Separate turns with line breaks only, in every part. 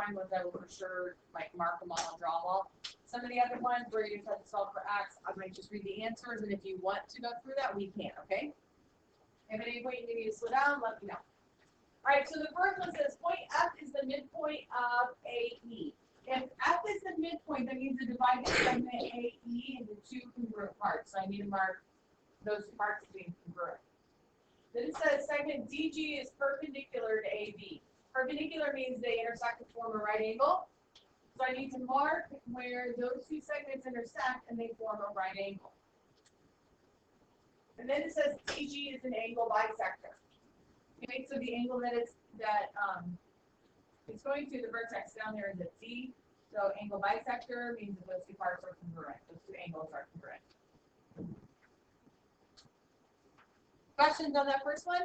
find ones I will for sure like mark them all and draw them all. Some of the other ones where you just have to solve for x, I might just read the answers, and if you want to go through that, we can, okay? If at any point you need me to slow down, let me know. All right, so the first one says point F is the midpoint of AE. If F is the midpoint, that means the divided segment AE into two congruent parts. So I need to mark those parts as being congruent. Then it says segment DG is perpendicular to AB. Perpendicular means they intersect to form a right angle. So I need to mark where those two segments intersect and they form a right angle. And then it says DG is an angle bisector. Okay, so the angle that it's going to the vertex down there is at D. So angle bisector means that those two parts are congruent. Those two angles are congruent. Questions on that first one?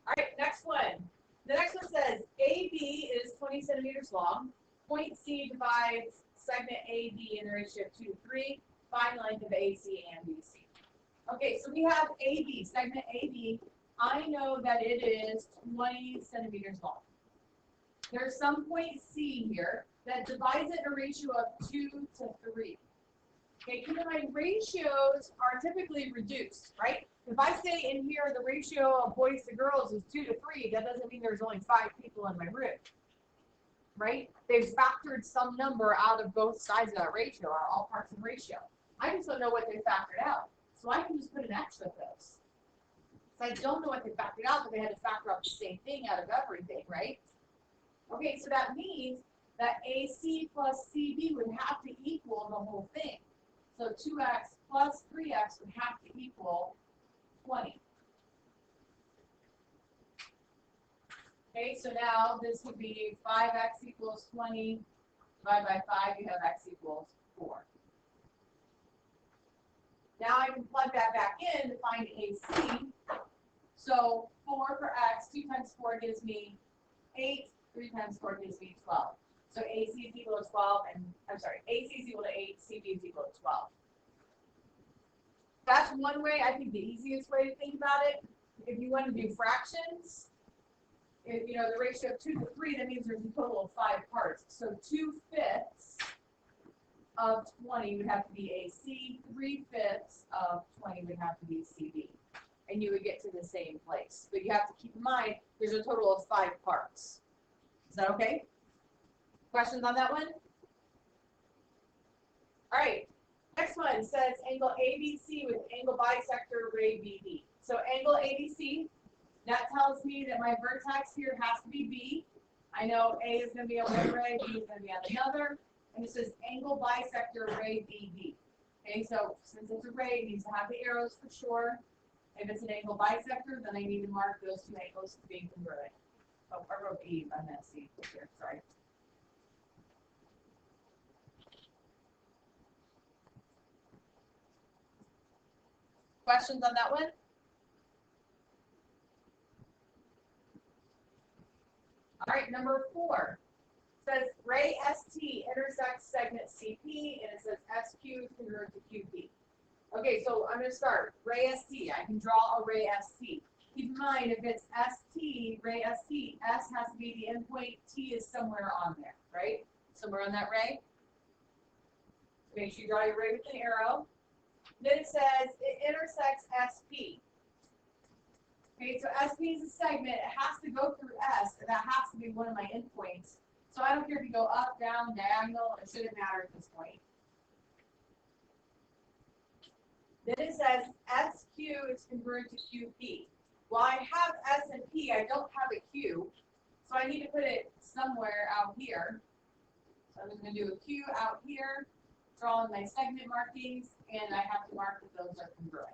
All right, next one. The next one says AB is 20 centimeters long. Point C divides segment AB in the ratio of 2 to 3. Find length of AC and BC. Okay, so we have AB, segment AB. I know that it is 20 centimeters long. There's some point C here that divides it in a ratio of 2 to 3. Okay, keep in mind, ratios are typically reduced, right? If I say in here the ratio of boys to girls is 2 to 3, that doesn't mean there's only 5 people in my room, right? They've factored some number out of both sides of that ratio, or all parts of the ratio. I just don't know what they factored out, so I can just put an X with those. So I don't know what they factored out, but they had to factor out the same thing out of everything, right? Okay, so that means that AC plus CB would have to equal the whole thing. So 2x plus 3x would have to equal 20. Okay, so now this would be 5x equals 20. Divided by 5, you have x equals 4. Now I can plug that back in to find AC. So 4 for x, 2 times 4 gives me 8, 3 times 4 gives me 12. So AC is equal to 12, and I'm sorry, AC is equal to 8, CB is equal to 12. That's one way, I think the easiest way to think about it. If you want to do fractions, if you know the ratio of 2 to 3, that means there's a total of 5 parts. So 2/5 of 20 would have to be AC, 3/5 of 20 would have to be CB. And you would get to the same place. But you have to keep in mind, there's a total of 5 parts. Is that okay? Questions on that one? All right. Next one says angle ABC with angle bisector ray BB. So angle ABC, that tells me that my vertex here has to be B. I know A is going to be on one ray, B is going to be on the other. And it says angle bisector ray BB. Okay, so since it's a ray, it needs to have the arrows for sure. If it's an angle bisector, then I need to mark those two angles as being congruent. Oh, I wrote B, I meant C here, sorry. Questions on that one? All right, number 4 says ray ST intersects segment CP, and it says SQ is congruent to QP. Okay, so I'm going to start. Ray ST, I can draw a ray ST. Keep in mind, if it's ST, ray ST, S has to be the endpoint, T is somewhere on there, right? Somewhere on that ray. Make sure you draw your ray with an arrow. Then it says it intersects SP. Okay, so SP is a segment. It has to go through S, and that has to be one of my endpoints. So I don't care if you go up, down, diagonal, it shouldn't matter at this point. Then it says SQ is congruent to QP. Well, I have S and P, I don't have a Q, so I need to put it somewhere out here. So I'm just going to do a Q out here, draw in my segment markings, and I have to mark that those are congruent.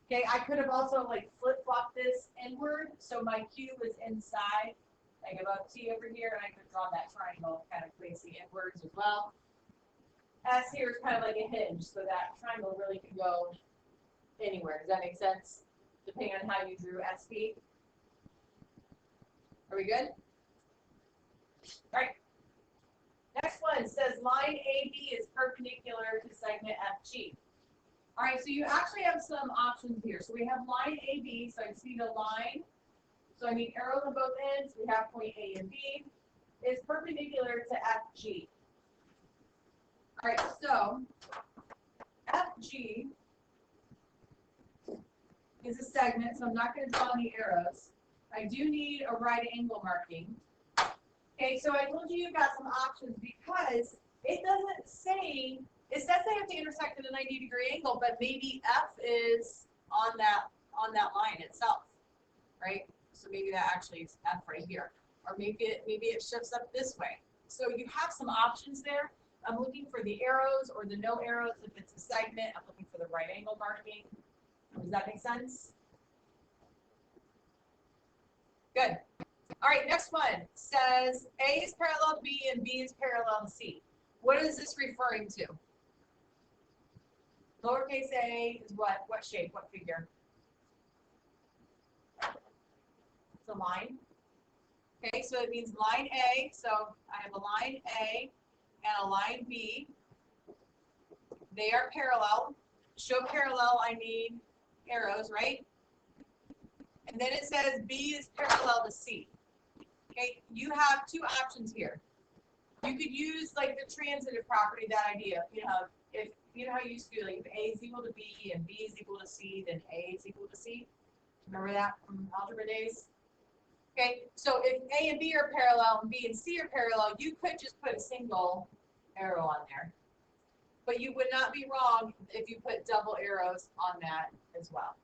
Okay, I could have also like flip-flopped this inward, so my Q was inside, like above T over here, and I could draw that triangle kind of facing inwards as well. S here is kind of like a hinge, so that triangle really can go anywhere. Does that make sense? Depending on how you drew SP. Are we good? All right. Next one says line AB is perpendicular to segment FG. All right, so you actually have some options here. So we have line AB, so I just need a line. So I need arrows on both ends. We have point A and B. Is perpendicular to FG. All right, so FG is a segment, so I'm not going to draw any arrows. I do need a right angle marking. Okay, so I told you you've got some options because it doesn't say, it says they have to intersect at a 90-degree angle, but maybe F is on that line itself, right? So maybe that actually is F right here, or maybe it shifts up this way. So you have some options there. I'm looking for the arrows or the no arrows if it's a segment. I'm looking for the right angle marking. Does that make sense? Good. All right, next one says A is parallel to B and B is parallel to C. What is this referring to? Lowercase a is what? What shape? What figure? It's a line. Okay, so it means line A. So I have a line A and a line B. They are parallel. Show parallel, I need arrows, right? And then it says B is parallel to C. Okay, you have two options here. You could use like the transitive property, that idea. If you know how you used to do, like if A is equal to B and B is equal to C, then A is equal to C. Remember that from algebra days? Okay, so if A and B are parallel and B and C are parallel, you could just put a single arrow on there. But you would not be wrong if you put double arrows on that as well,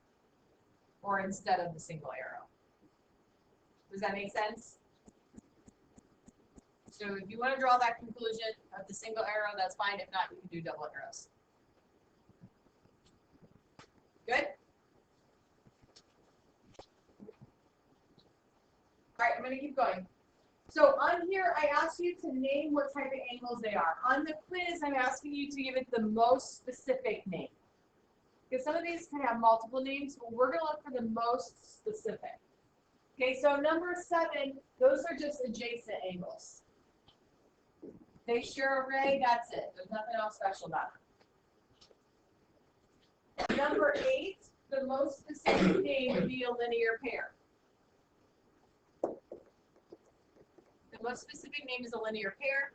or instead of the single arrow. Does that make sense? So if you want to draw that conclusion of the single arrow, that's fine. If not, you can do double arrows. Good? All right, I'm going to keep going. So on here, I asked you to name what type of angles they are. On the quiz, I'm asking you to give it the most specific name. Because some of these can have multiple names, but we're going to look for the most specific. Okay, so number 7, those are just adjacent angles. They share a ray, that's it. There's nothing else special about it. Number 8, the most specific name would be a linear pair. The most specific name is a linear pair.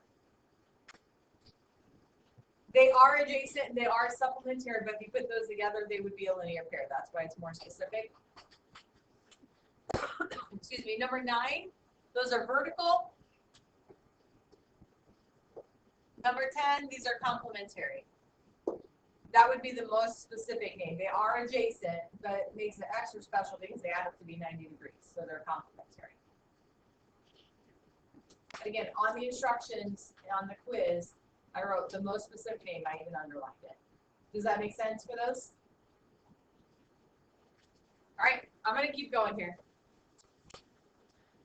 They are adjacent and they are supplementary, but if you put those together, they would be a linear pair. That's why it's more specific. Excuse me. Number 9, those are vertical. Number 10, these are complementary. That would be the most specific name. They are adjacent, but it makes it extra special because they add up to be 90 degrees, so they're complementary. Again, on the instructions on the quiz, I wrote the most specific name. I even underlined it. Does that make sense for those? All right, I'm going to keep going here.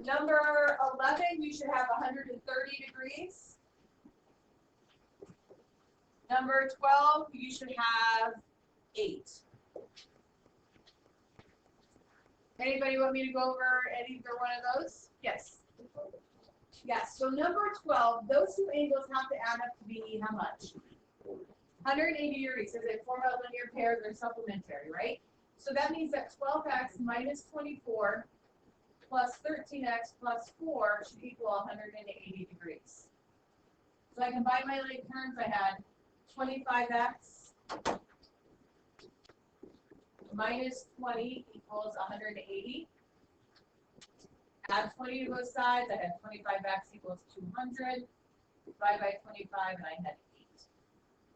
Number 11, you should have 130 degrees. Number 12, you should have 8. Anybody want me to go over either one of those? Yes. Yes, so number 12, those two angles have to add up to be how much? 180 degrees. As they form a linear pair, they're supplementary, right? So that means that 12x minus 24 plus 13x plus 4 should equal 180 degrees. So I combine my like terms. I had 25x minus 20 equals 180. Add 20 to both sides. I had 25x equals 200. Divide by 25, and I had 8.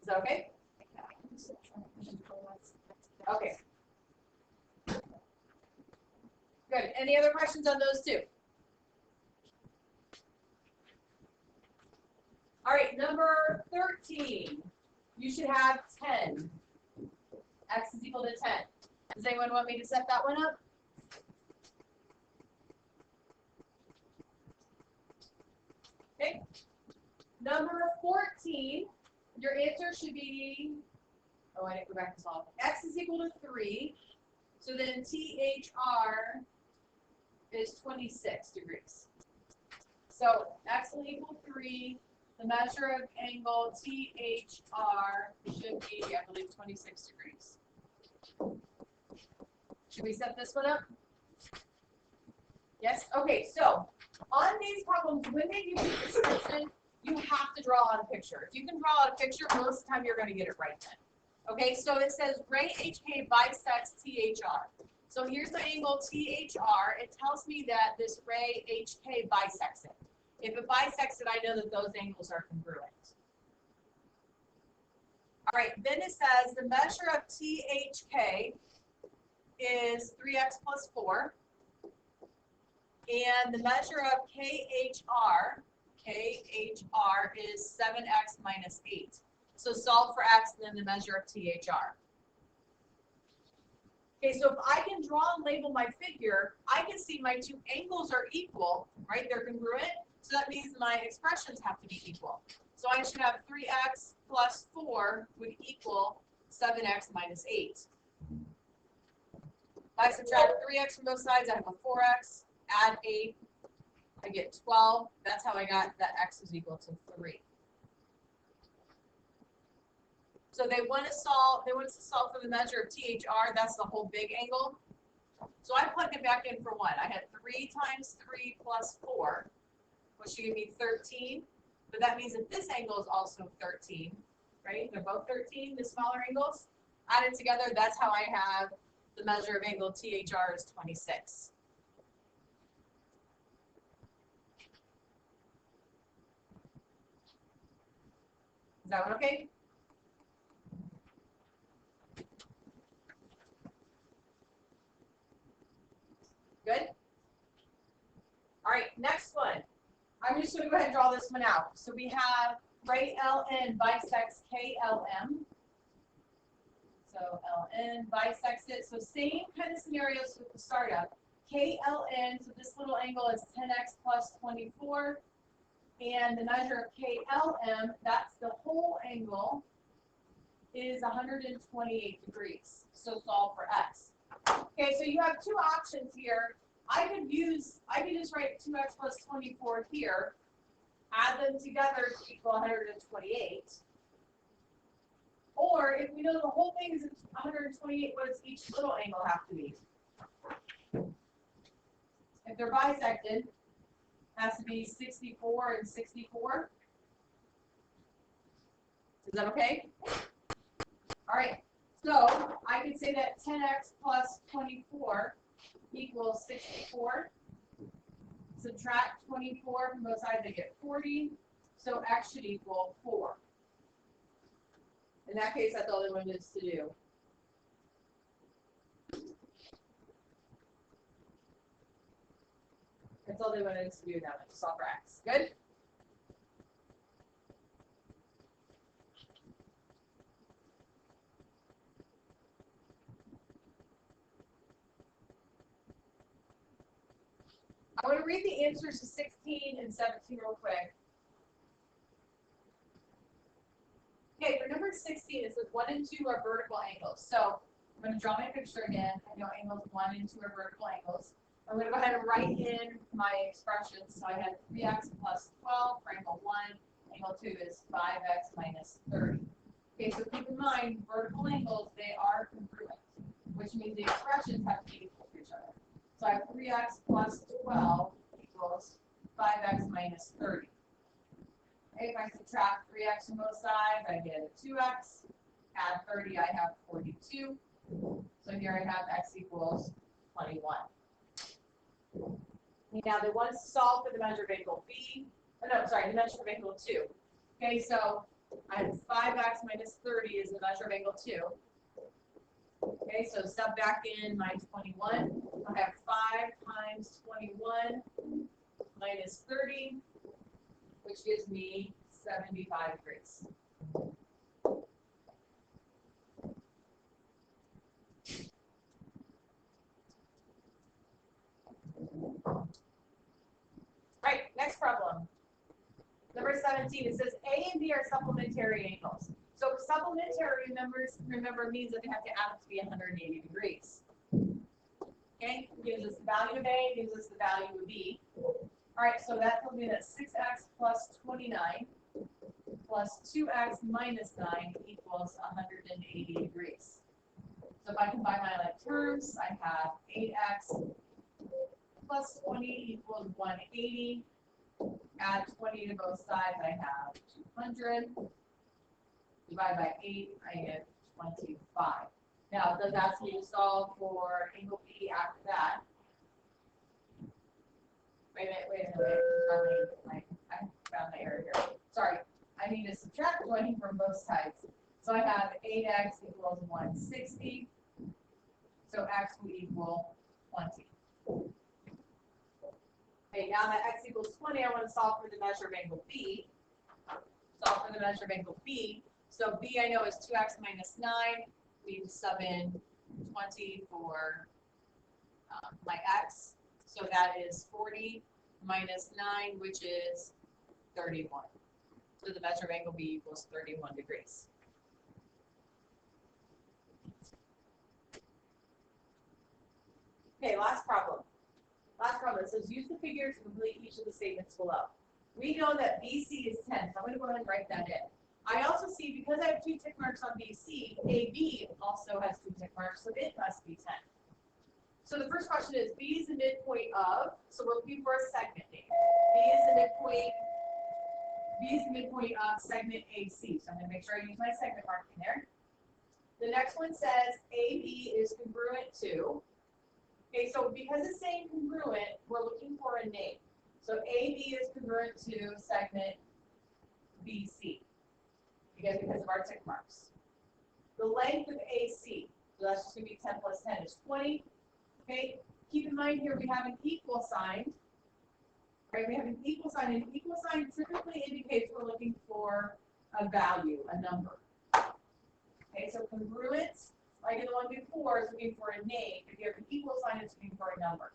Is that okay? Okay. Good. Any other questions on those two? All right, number 13. You should have 10. X is equal to 10. Does anyone want me to set that one up? Okay. Number 14, your answer should be, oh, I didn't go back to solve. X is equal to 3. So then THR is 26 degrees. So X will equal 3, the measure of angle THR should be, I believe, 26 degrees. Should we set this one up? Yes? Okay, so on these problems, when they give you a description, you have to draw out a picture. If you can draw out a picture, most of the time you're going to get it right then. Okay, so it says ray HK bisects THR. So here's the angle THR. It tells me that this ray HK bisects it. If it bisects it, I know that those angles are congruent. All right, then it says the measure of THK is 3x plus 4. And the measure of KHR is 7x minus 8. So solve for x, and then the measure of THR. Okay, so if I can draw and label my figure, I can see my two angles are equal, right? They're congruent, so that means my expressions have to be equal. So I should have 3x plus 4 would equal 7x minus 8. If I subtract 3x from both sides, I have a 4x. Add 8, I get 12. That's how I got that x is equal to 3. So they want to solve for the measure of THR. That's the whole big angle. So I plug it back in for 1. I had 3 times 3 plus 4, which should give me 13. But that means that this angle is also 13, right? They're both 13, the smaller angles. Added together, that's how I have the measure of angle THR is 26. Is that one okay? Good? All right, next one. I'm just going to go ahead and draw this one out. So we have ray LN bisects KLM. So LN bisects it. So same kind of scenarios with the startup. KLN, so this little angle is 10x plus 24. And the measure of KLM, that's the whole angle, is 128 degrees. So solve for x. Okay, so you have two options here. I could just write 2x plus 24 here, add them together to equal 128. Or if we know the whole thing is 128, what does each little angle have to be? If they're bisected, it has to be 64 and 64. Is that okay? All right, so I could say that 10x plus 24 equals 64. Subtract 24 from both sides, I get 40. So x should equal 4. In that case, that's all they wanted us to do. That's all they wanted us to do now, to solve for x. Good? I want to read the answers to 16 and 17 real quick. Okay, for number 16, it says 1 and 2 are vertical angles. So I'm going to draw my picture again. I know angles 1 and 2 are vertical angles. I'm going to go ahead and write in my expressions. So I had 3x plus 12 for angle 1. Angle 2 is 5x minus 30. Okay, so keep in mind, vertical angles, they are congruent, which means the expressions have to be equal to each other. So I have 3x plus 12 equals 5x minus 30. Okay, if I subtract 3x from both sides, I get a 2x. Add 30, I have 42. So here I have x equals 21. Now they want us to solve for the measure of angle B. Oh, no, sorry, the measure of angle 2. Okay, so I have 5x minus 30 is the measure of angle 2. Okay, so sub back in my 21. I have 5 times 21 minus 30, which gives me 75 degrees. Right, next problem. Number 17, it says A and B are supplementary angles. So supplementary, remember means that they have to add up to be 180 degrees. Okay, it gives us the value of A, gives us the value of B. All right, so that tells me that 6x plus 29 plus 2x minus 9 equals 180 degrees. So if I combine my like terms, I have 8x plus 20 equals 180. Add 20 to both sides, I have 200. Divide by 8, I get 25. Now, does that ask me to solve for angle B after that? Wait a minute. I found my error here. Sorry, I need to subtract 20 from both sides. So I have 8x equals 160. So x will equal 20. Okay, now that x equals 20, I want to solve for the measure of angle B. Solve for the measure of angle B. So B I know is 2x minus 9. We sub in 20 for my x. So that is 40 minus 9, which is 31. So the measure of angle B equals 31 degrees. Okay, last problem. Last problem. It says use the figure to complete each of the statements below. We know that BC is 10, so I'm going to go ahead and write that in. I also see, because I have 2 tick marks on BC, AB also has 2 tick marks, so it must be 10. So the first question is, B is the midpoint of, so we're looking for a segment name. B is the midpoint of segment AC. So I'm going to make sure I use my segment marking there. The next one says AB is congruent to. Okay, so because it's saying congruent, we're looking for a name. So AB is congruent to segment BC. Again, because of our tick marks. The length of AC, so that's just going to be 10 plus 10 is 20. Okay, keep in mind here we have an equal sign. Right, we have an equal sign. An equal sign typically indicates we're looking for a value, a number. Okay, so congruent, like in the one before, is looking for a name. If you have an equal sign, it's looking for a number.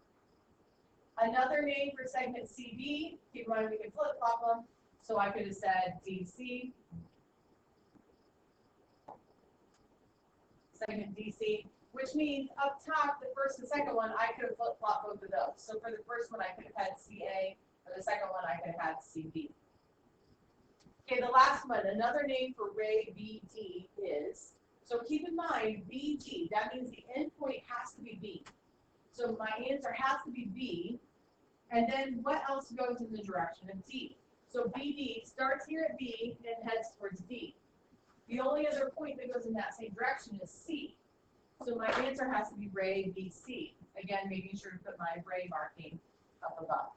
Another name for segment CB, keep in mind we can flip-flop them. So I could have said DC. Segment DC, which means up top, the first and second one, I could have flip-flopped both of those. So for the first one, I could have had CA. For the second one, I could have had CB. Okay, the last one, another name for ray BD is, so keep in mind, BD, that means the endpoint has to be B. So my answer has to be B. And then what else goes in the direction of D? So BD starts here at B and heads towards D. The only other point that goes in that same direction is C. So my answer has to be ray BC. Again, making sure to put my ray marking up above.